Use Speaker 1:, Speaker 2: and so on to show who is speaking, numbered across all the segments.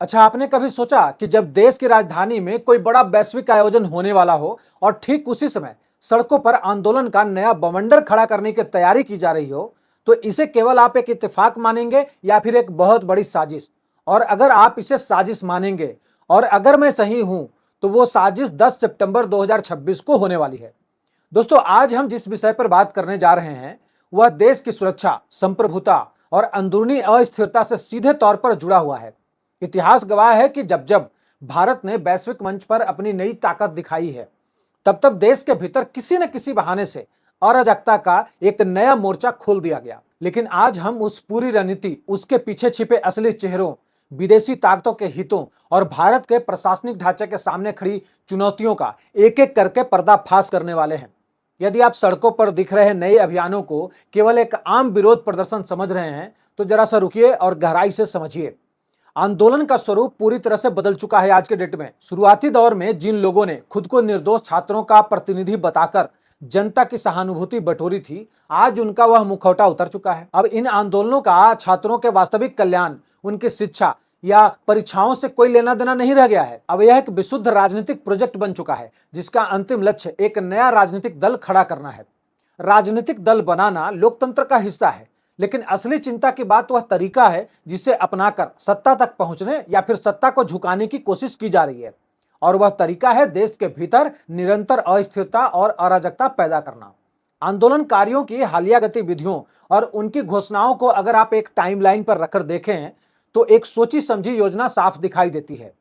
Speaker 1: अच्छा, आपने कभी सोचा कि जब देश की राजधानी में कोई बड़ा वैश्विक आयोजन होने वाला हो और ठीक उसी समय सड़कों पर आंदोलन का नया बवंडर खड़ा करने की तैयारी की जा रही हो, तो इसे केवल आप एक इत्तेफाक मानेंगे या फिर एक बहुत बड़ी साजिश? और अगर आप इसे साजिश मानेंगे और अगर मैं सही हूं, तो वो साजिश 10 सितंबर 2026 को होने वाली है। दोस्तों, आज हम जिस विषय पर बात करने जा रहे हैं वह देश की सुरक्षा, संप्रभुता और अंदरूनी अस्थिरता से सीधे तौर पर जुड़ा हुआ है। इतिहास गवाह है कि जब जब भारत ने वैश्विक मंच पर अपनी नई ताकत दिखाई है, तब तब देश के भीतर किसी न किसी बहाने से अराजकता का एक नया मोर्चा खोल दिया गया। लेकिन आज हम उस पूरी रणनीति, उसके पीछे छिपे असली चेहरों, विदेशी ताकतों के हितों और भारत के प्रशासनिक ढांचे के सामने खड़ी चुनौतियों का एक एक करके पर्दाफाश करने वाले हैं। यदि आप सड़कों पर दिख रहे नए अभियानों को केवल एक आम विरोध प्रदर्शन समझ रहे हैं, तो जरा सा रुकिए और गहराई से समझिए। आंदोलन का स्वरूप पूरी तरह से बदल चुका है आज के डेट में। शुरुआती दौर में जिन लोगों ने खुद को निर्दोष छात्रों का प्रतिनिधि बताकर जनता की सहानुभूति बटोरी थी, आज उनका वह मुखौटा उतर चुका है। अब इन आंदोलनों का छात्रों के वास्तविक कल्याण, उनकी शिक्षा या परीक्षाओं से कोई लेना देना नहीं रह गया है। अब यह एक विशुद्ध राजनीतिक प्रोजेक्ट बन चुका है, जिसका अंतिम लक्ष्य एक नया राजनीतिक दल खड़ा करना है। राजनीतिक दल बनाना लोकतंत्र का हिस्सा है, लेकिन असली चिंता की बात वह तरीका है जिसे अपनाकर सत्ता तक पहुंचने या फिर सत्ता को झुकाने की कोशिश की जा रही है। और वह तरीका है देश के भीतर निरंतर अस्थिरता और अराजकता पैदा करना। आंदोलनकारियों की हालिया गतिविधियों और उनकी घोषणाओं को अगर आप एक टाइमलाइन पर रखकर देखें, तो एक सोची समझी योजना साफ दिखाई देती है।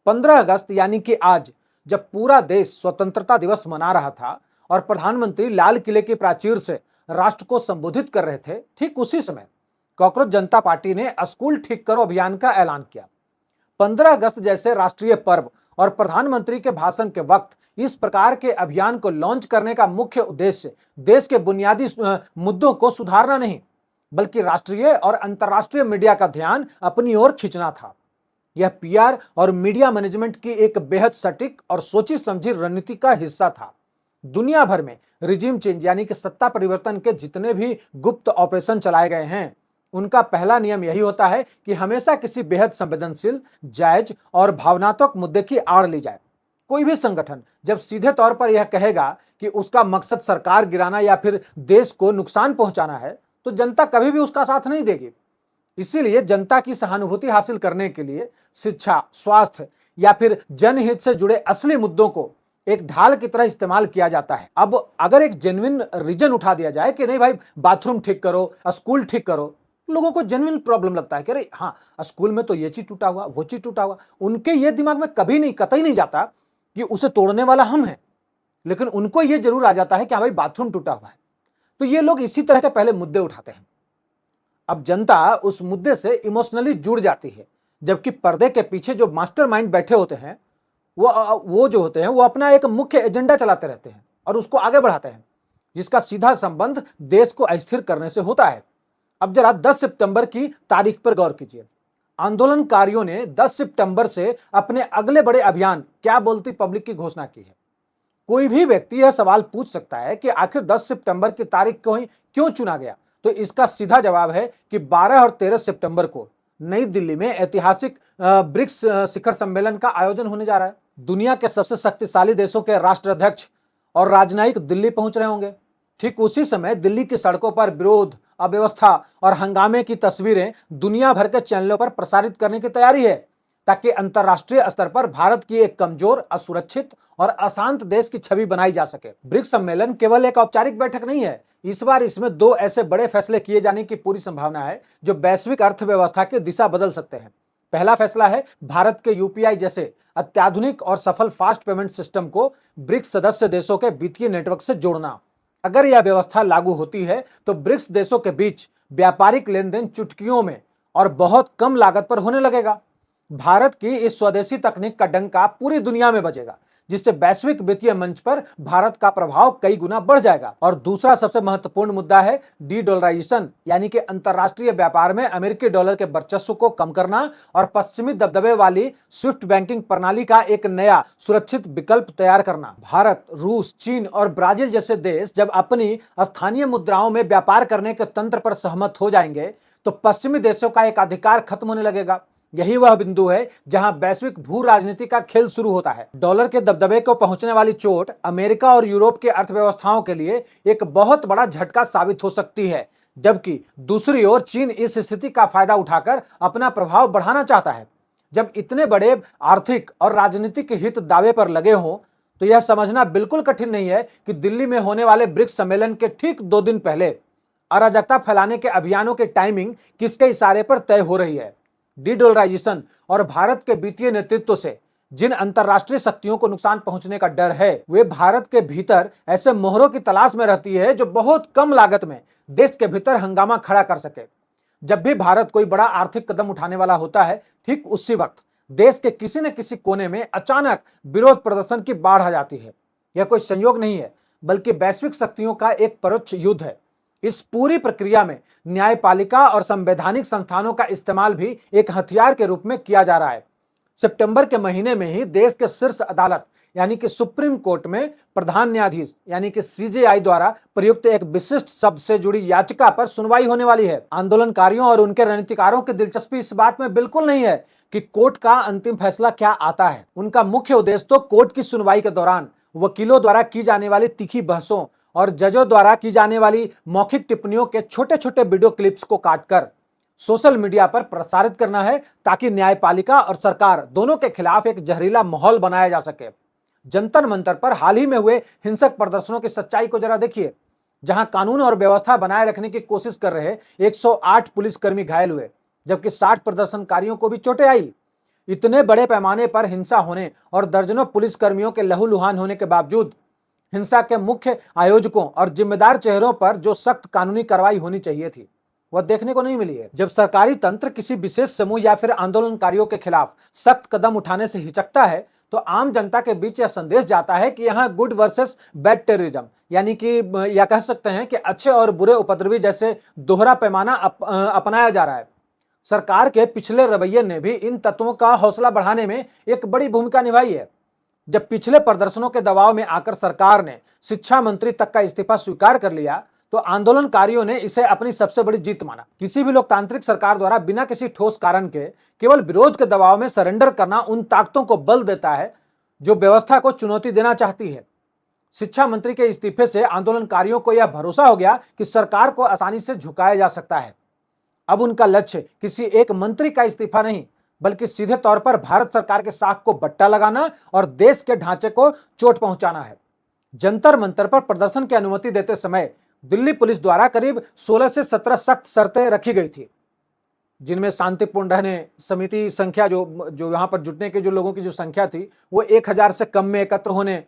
Speaker 1: 15 अगस्त यानी कि आज, जब पूरा देश स्वतंत्रता दिवस मना रहा था और प्रधानमंत्री लाल किले की प्राचीर से राष्ट्र को संबोधित कर रहे थे, ठीक उसी समय कॉकरोच जनता पार्टी ने स्कूल ठीक करो अभियान का ऐलान किया। 15 अगस्त जैसे राष्ट्रीय पर्व और प्रधानमंत्री के भाषण के वक्त इस प्रकार के अभियान को लॉन्च करने का मुख्य उद्देश्य देश के बुनियादी मुद्दों को सुधारना नहीं, बल्कि राष्ट्रीय और अंतर्राष्ट्रीय मीडिया का ध्यान अपनी ओर खींचना था। यह पीआर और मीडिया मैनेजमेंट की एक बेहद सटीक और सोची समझी रणनीति का हिस्सा था। दुनिया भर में रिजीम चेंज यानी कि सत्ता परिवर्तन के जितने भी गुप्त ऑपरेशन चलाए गए हैं, उनका पहला नियम यही होता है कि हमेशा किसी बेहद संवेदनशील, जायज और भावनात्मक मुद्दे की आड़ ली जाए। कोई भी संगठन जब सीधे तौर पर यह कहेगा कि उसका मकसद सरकार गिराना या फिर देश को नुकसान पहुंचाना है, तो जनता कभी भी उसका साथ नहीं देगी। इसीलिए जनता की सहानुभूति हासिल करने के लिए शिक्षा, स्वास्थ्य या फिर जनहित से जुड़े असली मुद्दों को एक ढाल की तरह इस्तेमाल किया जाता है। अब अगर एक जेन्युइन रीजन उठा दिया जाए कि नहीं भाई, बाथरूम ठीक करो, स्कूल ठीक करो, लोगों को जेन्युइन प्रॉब्लम लगता है कि अरे हाँ, स्कूल में तो ये चीज टूटा हुआ, वो चीज टूटा हुआ। उनके ये दिमाग में कभी नहीं, कतई नहीं जाता कि उसे तोड़ने वाला हम हैं, लेकिन उनको ये जरूर आ जाता है कि हाँ भाई, बाथरूम टूटा हुआ है। तो ये लोग इसी तरह के पहले मुद्दे उठाते हैं। अब जनता उस मुद्दे से इमोशनली जुड़ जाती है, जबकि पर्दे के पीछे जो मास्टरमाइंड बैठे होते हैं, वो जो होते हैं, वो अपना एक मुख्य एजेंडा चलाते रहते हैं और उसको आगे बढ़ाते हैं, जिसका सीधा संबंध देश को अस्थिर करने से होता है। अब जरा 10 सितंबर की तारीख पर गौर कीजिए। आंदोलनकारियों ने 10 सितंबर से अपने अगले बड़े अभियान क्या बोलती पब्लिक की घोषणा की है। कोई भी व्यक्ति यह सवाल पूछ सकता है कि आखिर 10 सितंबर की तारीख को ही क्यों चुना गया, तो इसका सीधा जवाब है कि 12 और 13 सितंबर को नई दिल्ली में ऐतिहासिक ब्रिक्स शिखर सम्मेलन का आयोजन होने जा रहा है। दुनिया के सबसे शक्तिशाली देशों के राष्ट्राध्यक्ष और राजनयिक दिल्ली पहुंच रहे होंगे। ठीक उसी समय दिल्ली की सड़कों पर विरोध, अव्यवस्था और हंगामे की तस्वीरें दुनिया भर के चैनलों पर प्रसारित करने की तैयारी है, ताकि अंतर्राष्ट्रीय स्तर पर भारत की एक कमजोर, असुरक्षित और अशांत देश की छवि बनाई जा सके। ब्रिक्स सम्मेलन केवल एक औपचारिक बैठक नहीं है। इस बार इसमें दो ऐसे बड़े फैसले किए जाने की पूरी संभावना है जो वैश्विक अर्थव्यवस्था की दिशा बदल सकते हैं। पहला फैसला है भारत के यूपीआई जैसे अत्याधुनिक और सफल फास्ट पेमेंट सिस्टम को ब्रिक्स सदस्य देशों के वित्तीय नेटवर्क से जोड़ना। अगर यह व्यवस्था लागू होती है तो ब्रिक्स देशों के बीच व्यापारिक लेन देन चुटकियों में और बहुत कम लागत पर होने लगेगा। भारत की इस स्वदेशी तकनीक का डंका पूरी दुनिया में बजेगा, जिससे वैश्विक वित्तीय मंच पर भारत का प्रभाव कई गुना बढ़ जाएगा। और दूसरा सबसे महत्वपूर्ण मुद्दा है डी डॉलराइजेशन, यानी कि अंतरराष्ट्रीय व्यापार में अमेरिकी डॉलर के वर्चस्व को कम करना और पश्चिमी दबदबे वाली स्विफ्ट बैंकिंग प्रणाली का एक नया सुरक्षित विकल्प तैयार करना। भारत, रूस, चीन और ब्राजील जैसे देश जब अपनी स्थानीय मुद्राओं में व्यापार करने के तंत्र पर सहमत हो जाएंगे, तो पश्चिमी देशों का एक अधिकार खत्म होने लगेगा। यही वह बिंदु है जहां वैश्विक भू राजनीति का खेल शुरू होता है। डॉलर के दबदबे को पहुंचने वाली चोट अमेरिका और यूरोप की अर्थव्यवस्थाओं के लिए एक बहुत बड़ा झटका साबित हो सकती है, जबकि दूसरी ओर चीन इस स्थिति का फायदा उठाकर अपना प्रभाव बढ़ाना चाहता है। जब इतने बड़े आर्थिक और राजनीतिक हित दावे पर लगे हों, तो यह समझना बिल्कुल कठिन नहीं है कि दिल्ली में होने वाले ब्रिक्स सम्मेलन के ठीक 2 दिन पहले अराजकता फैलाने के अभियानों की टाइमिंग किसके इशारे पर तय हो रही है। डीडोलराइजेशन और भारत के वित्तीय नेतृत्व से जिन अंतरराष्ट्रीय शक्तियों को नुकसान पहुंचने का डर है, वे भारत के भीतर ऐसे मोहरों की तलाश में रहती है जो बहुत कम लागत में देश के भीतर हंगामा खड़ा कर सके। जब भी भारत कोई बड़ा आर्थिक कदम उठाने वाला होता है, ठीक उसी वक्त देश के किसी न किसी कोने में अचानक विरोध प्रदर्शन की बाढ़ आ जाती है। यह कोई संयोग नहीं है, बल्कि वैश्विक शक्तियों का एक परोक्ष युद्ध है। इस पूरी प्रक्रिया में न्यायपालिका और संवैधानिक संस्थानों का इस्तेमाल भी एक हथियार के रूप में किया जा रहा है। सितंबर के महीने में ही देश के शीर्ष अदालत यानी कि सुप्रीम कोर्ट में प्रधान न्यायाधीश यानी कि सीजेआई द्वारा प्रयुक्त एक विशिष्ट शब्द से जुड़ी याचिका पर सुनवाई होने वाली है। आंदोलनकारियों और उनके रणनीतिकारों की दिलचस्पी इस बात में बिल्कुल नहीं है कि कोर्ट का अंतिम फैसला क्या आता है। उनका मुख्य उद्देश्य तो कोर्ट की सुनवाई के दौरान वकीलों द्वारा की जाने वाली तीखी बहसों और जजों द्वारा की जाने वाली मौखिक टिप्पणियों के छोटे छोटे वीडियो क्लिप्स को काटकर सोशल मीडिया पर प्रसारित करना है, ताकि न्यायपालिका और सरकार दोनों के खिलाफ एक जहरीला माहौल बनाया जा सके। जंतर मंतर पर हाल ही में हुए हिंसक प्रदर्शनों की सच्चाई को जरा देखिए, जहां कानून और व्यवस्था बनाए रखने की कोशिश कर रहे 108 पुलिसकर्मी घायल हुए, जबकि 60 प्रदर्शनकारियों को भी चोटें आई। इतने बड़े पैमाने पर हिंसा होने और दर्जनों पुलिसकर्मियों के लहूलुहान होने के बावजूद हिंसा के मुख्य आयोजकों और जिम्मेदार चेहरों पर जो सख्त कानूनी कार्रवाई होनी चाहिए थी, वह देखने को नहीं मिली है। जब सरकारी तंत्र किसी विशेष समूह या फिर आंदोलनकारियों के खिलाफ सख्त कदम उठाने से हिचकता है, तो आम जनता के बीच यह संदेश जाता है कि यहां गुड वर्सेस बैड टेररिज्म, यानी कि या कह सकते हैं कि अच्छे और बुरे उपद्रवी जैसे दोहरा पैमाना अपनाया जा रहा है। सरकार के पिछले रवैये ने भी इन तत्वों का हौसला बढ़ाने में एक बड़ी भूमिका निभाई है। जब पिछले प्रदर्शनों के दबाव में आकर सरकार ने शिक्षा मंत्री तक का इस्तीफा स्वीकार कर लिया, तो आंदोलनकारियों ने इसे अपनी सबसे बड़ी जीत माना। किसी भी लोकतांत्रिक सरकार द्वारा बिना किसी ठोस कारण के केवल विरोध के दबाव में सरेंडर करना उन ताकतों को बल देता है जो व्यवस्था को चुनौती देना चाहती है। शिक्षा मंत्री के इस्तीफे से आंदोलनकारियों को यह भरोसा हो गया कि सरकार को आसानी से झुकाया जा सकता है। अब उनका लक्ष्य किसी एक मंत्री का इस्तीफा नहीं, बल्कि सीधे तौर पर भारत सरकार के साख को बट्टा लगाना और देश के ढांचे को चोट पहुंचाना है। जंतर मंतर पर प्रदर्शन की अनुमति देते समय दिल्ली पुलिस द्वारा करीब 16 से 17 सख्त शर्तें रखी गई थी, जिनमें शांतिपूर्ण रहने, समिति संख्या जो यहां पर जुटने के जो लोगों की जो संख्या थी वो 1000 से कम में एकत्र होने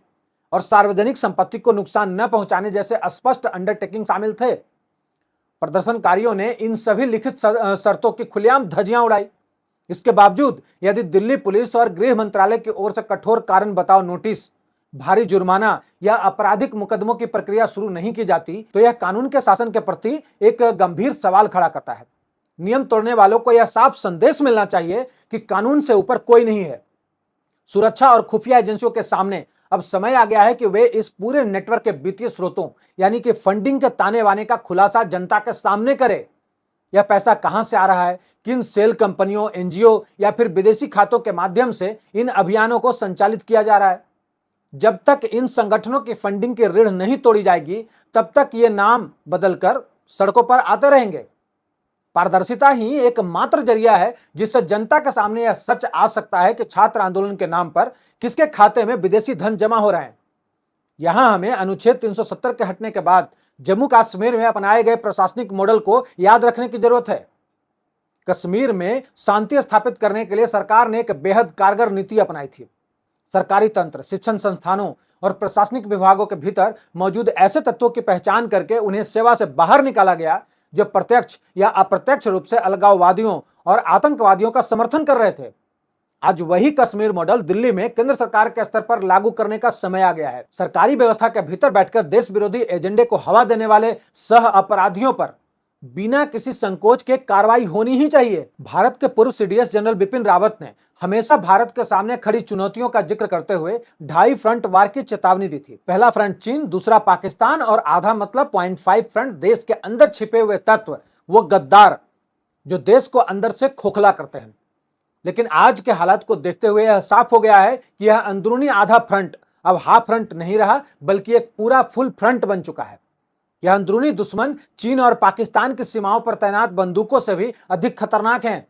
Speaker 1: और सार्वजनिक संपत्ति को नुकसान न पहुंचाने जैसे स्पष्ट अंडरटेकिंग शामिल थे। प्रदर्शनकारियों ने इन सभी लिखित शर्तों की खुलेआम धज्जियां उड़ाई। इसके बावजूद यदि दिल्ली पुलिस और गृह मंत्रालय की ओर से कठोर कारण बताओ नोटिस, भारी जुर्माना या आपराधिक मुकदमों की प्रक्रिया शुरू नहीं की जाती, तो यह कानून के शासन के प्रति एक गंभीर सवाल खड़ा करता है। नियम तोड़ने वालों को यह साफ संदेश मिलना चाहिए कि कानून से ऊपर कोई नहीं है। सुरक्षा और खुफिया एजेंसियों के सामने अब समय आ गया है कि वे इस पूरे नेटवर्क के वित्तीय स्रोतों यानी कि फंडिंग के ताने बाने का खुलासा जनता के सामने करे। यह पैसा कहां से आ रहा है, किन सेल कंपनियों, एनजीओ या फिर विदेशी खातों के माध्यम से इन अभियानों को संचालित किया जा रहा है। जब तक इन संगठनों की फंडिंग की रीढ़ नहीं तोड़ी जाएगी, तब तक ये नाम बदलकर सड़कों पर आते रहेंगे। पारदर्शिता ही एकमात्र जरिया है जिससे जनता के सामने यह सच आ सकता है कि छात्र आंदोलन के नाम पर किसके खाते में विदेशी धन जमा हो रहे हैं। यहां हमें अनुच्छेद 370 के हटने के बाद जम्मू कश्मीर में अपनाए गए प्रशासनिक मॉडल को याद रखने की जरूरत है। कश्मीर में शांति स्थापित करने के लिए सरकार ने एक बेहद कारगर नीति अपनाई थी। सरकारी तंत्र, शिक्षण संस्थानों और प्रशासनिक विभागों के भीतर मौजूद ऐसे तत्वों की पहचान करके उन्हें सेवा से बाहर निकाला गया जो प्रत्यक्ष या अप्रत्यक्ष रूप से अलगाववादियों और आतंकवादियों का समर्थन कर रहे थे। आज वही कश्मीर मॉडल दिल्ली में केंद्र सरकार के स्तर पर लागू करने का समय आ गया है। सरकारी व्यवस्था के भीतर बैठकर देश विरोधी एजेंडे को हवा देने वाले सह अपराधियों पर बिना किसी संकोच के कार्रवाई होनी ही चाहिए। भारत के पूर्व सीडीएस जनरल बिपिन रावत ने हमेशा भारत के सामने खड़ी चुनौतियों का जिक्र करते हुए 2.5 फ्रंट वार की चेतावनी दी थी। पहला फ्रंट चीन, दूसरा पाकिस्तान और आधा मतलब 0.5 फ्रंट देश के अंदर छिपे हुए तत्व, वो गद्दार जो देश को अंदर से खोखला करते हैं। लेकिन आज के हालात को देखते हुए यह साफ हो गया है कि यह अंदरूनी आधा फ्रंट अब हाफ फ्रंट नहीं रहा, बल्कि एक पूरा फुल फ्रंट बन चुका है। यह अंदरूनी दुश्मन चीन और पाकिस्तान की सीमाओं पर तैनात बंदूकों से भी अधिक खतरनाक है,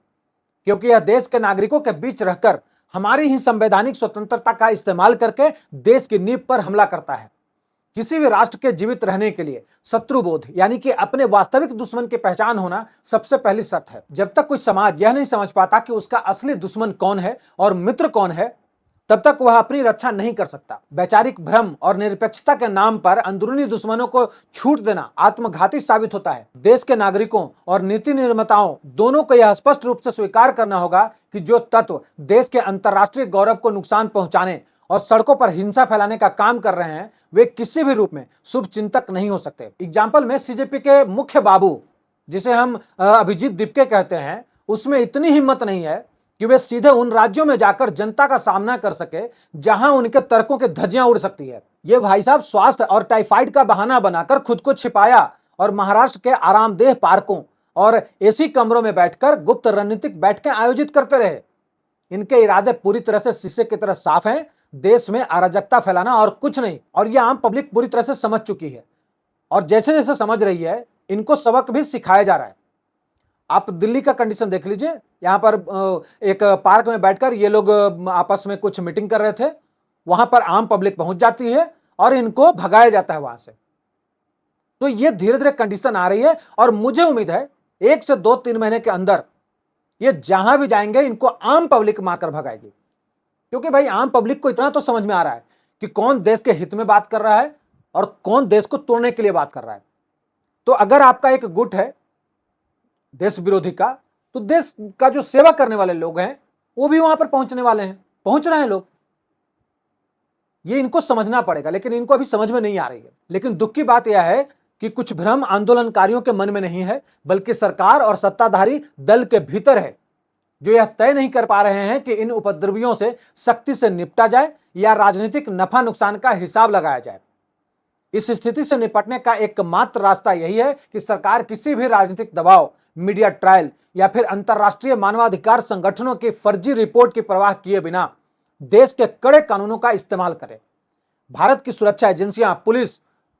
Speaker 1: क्योंकि यह देश के नागरिकों के बीच रहकर हमारी ही संवैधानिक स्वतंत्रता का इस्तेमाल करके देश की नींव पर हमला करता है। किसी भी राष्ट्र के जीवित रहने के लिए शत्रुबोध यानी कि अपने वास्तविक दुश्मन की पहचान होना सबसे पहली शर्त है। जब तक कोई समाज यह नहीं समझ पाता कि उसका असली दुश्मन कौन है और मित्र कौन है, तब तक वह अपनी रक्षा नहीं कर सकता। वैचारिक भ्रम और निरपेक्षता के नाम पर अंदरूनी दुश्मनों को छूट देना आत्मघाती साबित होता है। देश के नागरिकों और नीति निर्माताओं दोनों को यह स्पष्ट रूप से स्वीकार करना होगा कि जो तत्व देश के अंतर्राष्ट्रीय गौरव को नुकसान पहुंचाने और सड़कों पर हिंसा फैलाने का काम कर रहे हैं, वे किसी भी रूप में शुभ चिंतक नहीं हो सकते। एग्जाम्पल में सीजेपी के मुख्य बाबू, जिसे हम अभिजीत दीपके कहते हैं, उसमें इतनी हिम्मत नहीं है कि वे सीधे उन राज्यों में जाकर जनता का सामना कर सके जहां उनके तर्कों की धज्जियां उड़ सकती है। ये भाई साहब स्वास्थ्य और टाइफाइड का बहाना बनाकर खुद को छिपाया और महाराष्ट्र के आरामदेह पार्कों और एसी कमरों में बैठकर गुप्त रणनीतिक बैठकें आयोजित करते रहे। इनके इरादे पूरी तरह से शीशे की तरह साफ हैं, देश में अराजकता फैलाना और कुछ नहीं। और यह आम पब्लिक पूरी तरह से समझ चुकी है और जैसे जैसे समझ रही है, इनको सबक भी सिखाया जा रहा है। आप दिल्ली का कंडीशन देख लीजिए, यहां पर एक पार्क में बैठकर ये लोग आपस में कुछ मीटिंग कर रहे थे, वहां पर आम पब्लिक पहुंच जाती है और इनको भगाया जाता है वहां से। तो ये धीरे धीरे कंडीशन आ रही है और मुझे उम्मीद है 1 से 2-3 महीने के अंदर ये जहां भी जाएंगे इनको आम पब्लिक मारकर भगाएगी। क्योंकि भाई आम पब्लिक को इतना तो समझ में आ रहा है कि कौन देश के हित में बात कर रहा है और कौन देश को तोड़ने के लिए बात कर रहा है। तो अगर आपका एक गुट है देश विरोधी का, तो देश का जो सेवा करने वाले लोग हैं वो भी वहां पर पहुंचने वाले हैं, पहुंच रहे हैं लोग। ये इनको समझना पड़ेगा, लेकिन इनको अभी समझ में नहीं आ रही है। लेकिन दुख की बात यह है कि कुछ भ्रम आंदोलनकारियों के मन में नहीं है, बल्कि सरकार और सत्ताधारी दल के भीतर है, जो यह तय नहीं कर पा रहे हैं कि इन उपद्रवियों से सख्ती से निपटा जाए या राजनीतिक नफा नुकसान का हिसाब लगाया जाए। इस स्थिति से निपटने का एकमात्र रास्ता यही है कि सरकार किसी भी राजनीतिक दबाव, मीडिया ट्रायल या फिर अंतर्राष्ट्रीय मानवाधिकार संगठनों की फर्जी रिपोर्ट की परवाह किए बिना देश के कड़े कानूनों का इस्तेमाल करे। भारत की सुरक्षा एजेंसियां, पुलिस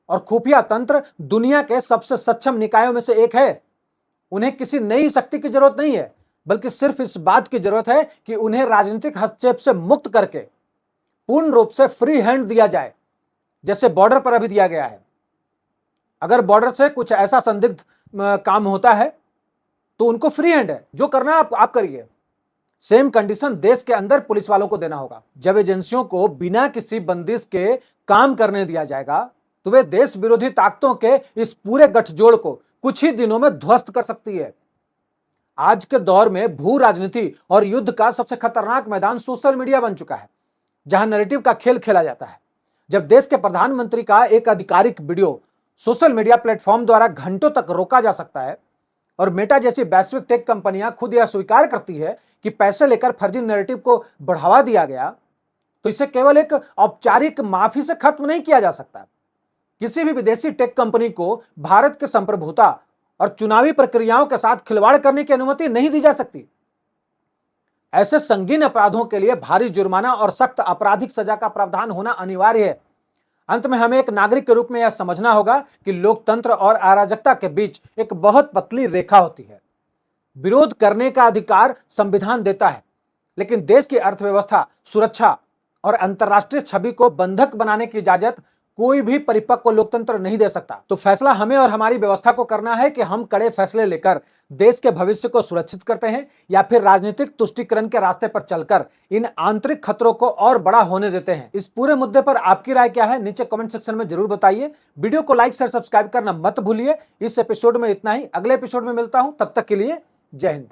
Speaker 1: और खुफिया तंत्र दुनिया के सबसे सक्षम निकायों में से एक है। उन्हें किसी नई शक्ति की जरूरत नहीं है, बल्कि सिर्फ इस बात की जरूरत है कि उन्हें राजनीतिक हस्तक्षेप से मुक्त करके पूर्ण रूप से फ्री हैंड दिया जाए, जैसे बॉर्डर पर अभी दिया गया है। अगर बॉर्डर से कुछ ऐसा संदिग्ध काम होता है तो उनको फ्री हैंड है, जो करना है आप करिए। सेम कंडीशन देश के अंदर पुलिस वालों को देना होगा। जब एजेंसियों को बिना किसी बंदिश के काम करने दिया जाएगा तो वे देश विरोधी ताकतों के इस पूरे गठजोड़ को कुछ ही दिनों में ध्वस्त कर सकती है। आज के दौर में भू राजनीति और युद्ध का सबसे खतरनाक मैदान सोशल मीडिया बन चुका है, जहां नैरेटिव का खेल खेला जाता है। जब देश के प्रधानमंत्री का एक आधिकारिक वीडियो सोशल मीडिया प्लेटफॉर्म द्वारा घंटों तक रोका जा सकता है और मेटा जैसी वैश्विक टेक कंपनियां खुद यह स्वीकार करती है कि पैसे लेकर फर्जी नैरेटिव को बढ़ावा दिया गया, तो इसे केवल एक औपचारिक माफी से खत्म नहीं किया जा सकता। किसी भी विदेशी टेक कंपनी को भारत की संप्रभुता और चुनावी प्रक्रियाओं के साथ खिलवाड़ करने की अनुमति नहीं दी जा सकती। ऐसे संगीन अपराधों के लिए भारी जुर्माना और सख्त आपराधिक सजा का प्रावधान होना अनिवार्य है। अंत में हमें एक नागरिक के रूप में यह समझना होगा कि लोकतंत्र और अराजकता के बीच एक बहुत पतली रेखा होती है। विरोध करने का अधिकार संविधान देता है, लेकिन देश की अर्थव्यवस्था, सुरक्षा और अंतर्राष्ट्रीय छवि को बंधक बनाने की इजाजत कोई भी परिपक्व लोकतंत्र नहीं दे सकता। तो फैसला हमें और हमारी व्यवस्था को करना है कि हम कड़े फैसले लेकर देश के भविष्य को सुरक्षित करते हैं या फिर राजनीतिक तुष्टीकरण के रास्ते पर चलकर इन आंतरिक खतरों को और बड़ा होने देते हैं। इस पूरे मुद्दे पर आपकी राय क्या है, नीचे कमेंट सेक्शन में जरूर बताइए। वीडियो को लाइक शेयर सब्सक्राइब करना मत भूलिए। इस एपिसोड में इतना ही, अगले एपिसोड में मिलता हूं, तब तक के लिए जय हिंद।